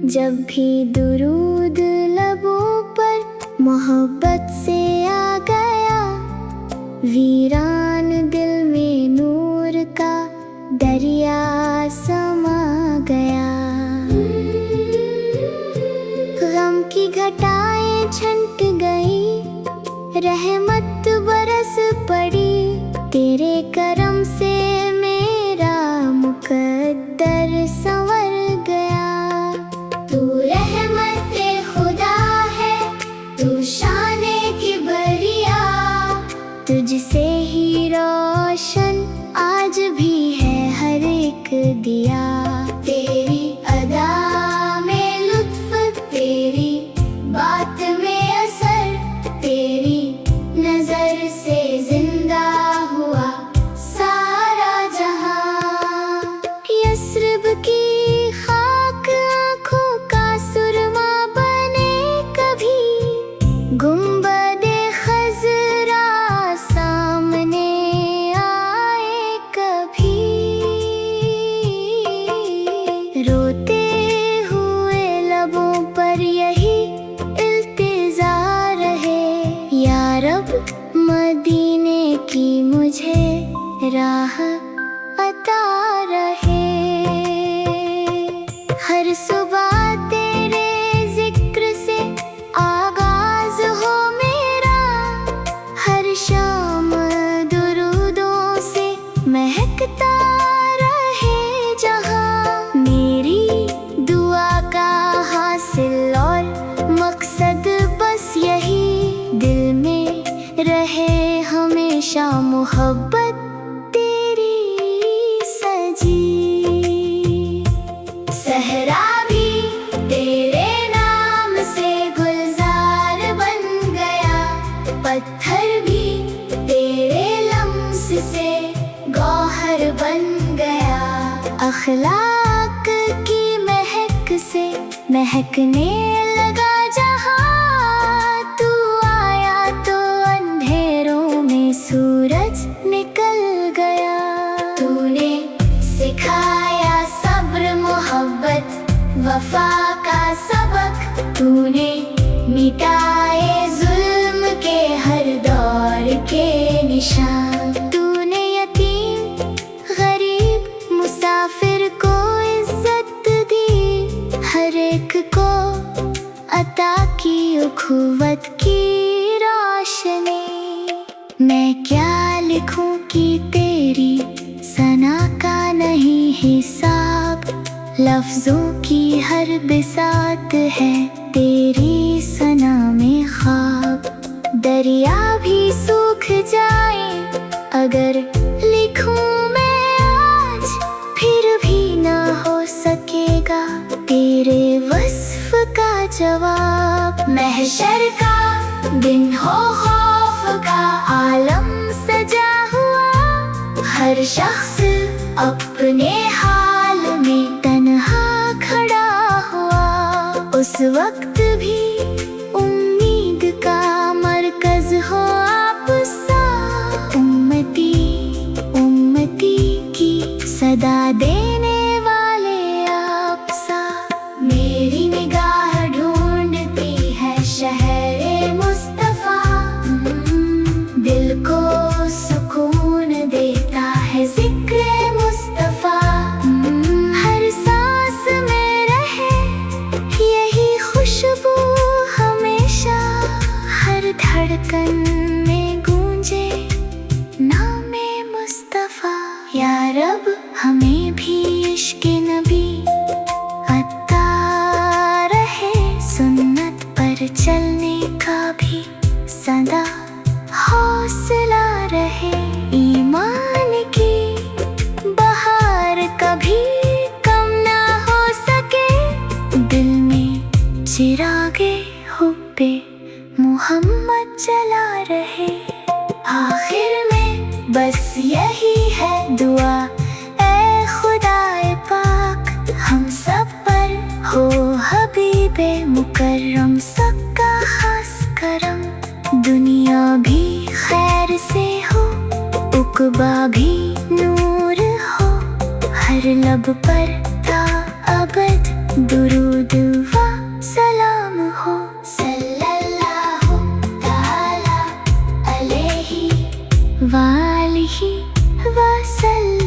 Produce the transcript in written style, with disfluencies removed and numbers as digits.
जब भी दुरूद लबों पर मोहब्बत से आ गया, वीरान दिल में नूर का दरिया समा गया। गम की घटाएं छंट गई, रहमत बरस पड़ी, तेरे करम से मेरा मुकद्दर संवर गया। तू रहमते खुदा है, तू शाने किबरिया, तुझसे ही रोशन आज भी है हर एक दिया। तेरी अदा में लुत्फ, तेरी बात में असर, तेरी नजर से जिंदा हुआ सारा जहां। यस्रिब की खाक आंखों का सुरमा बने कभी, गुंबदे खजरा सामने आए कभी। रोते हुए लबों पर यही इल्तिजा रहे, या रब मदीने की मुझे राह अता रहे। हर सुबह तेरे जिक्र से आगाज हो मेरा, हर शाम दुरूदों से महकता रहे जहां। मेरी दुआ का हासिल और मकसद बस यही, दिल में रहे हमेशा मोहब्बत तेरी सजी। सहरा भी तेरे नाम से गुलजार बन गया, पत्थर भी तेरे लम्स से गौहर बन गया। अखलाक की महक से महकने लगा जहां, तू आया तो अंधेरों में सूरज निकल गया। तूने सिखाया सब्र मोहब्बत वफा का सबक, तूने मिटाए जुल्म के हर दौर के निशान। तूने यतीम गरीब मुसाफिर को इज्जत दी, हर एक को अता की उखुवत की रोशनी। मैं क्या लिखूं कि तेरी सना का नहीं हिसाब, लफ्जों की हर बिसात है तेरी सना में ख्वाब। दरिया भी सूख जाए अगर लिखूं मैं आज, फिर भी ना हो सकेगा तेरे वस्फ का जवाब। महशर का दिन हो खौफ का आलम सजा हुआ, हर शख्स अपने हाल में तन्हा खड़ा हुआ। उस वक्त भी उम्मीद का मरकज हो आप सा, उम्मती उम्मती की सदा देने वाले आप सा। मेरी निगाह ढूंढती है शहरे मुस्तफा, दिल को सुकून देता है जिक्र मुस्तफा। हर सांस में रहे यही खुशबू हमेशा, हर धड़कन में गूंजे नामे मुस्तफा। या रब हमें भी इश्क़ नबी अता रहे, सुन्नत पर चलने का भी सदा हौसला रहे। ईमान की बहार कभी कम ना हो सके, दिल में चिरागे हुब्बे मोहम्मद जला रहे। आखिर में बस यही है दुआ, ऐ खुदाए पाक हम सब पर हो हबीबे मुकर्रम, सबका खास करम। दुनिया भी खैर से हो, उक़बा भी नूर हो, हर लब पर ता अबद درود و سلام ہو صلی اللہ تعالی علیہ وآلہ وسلم.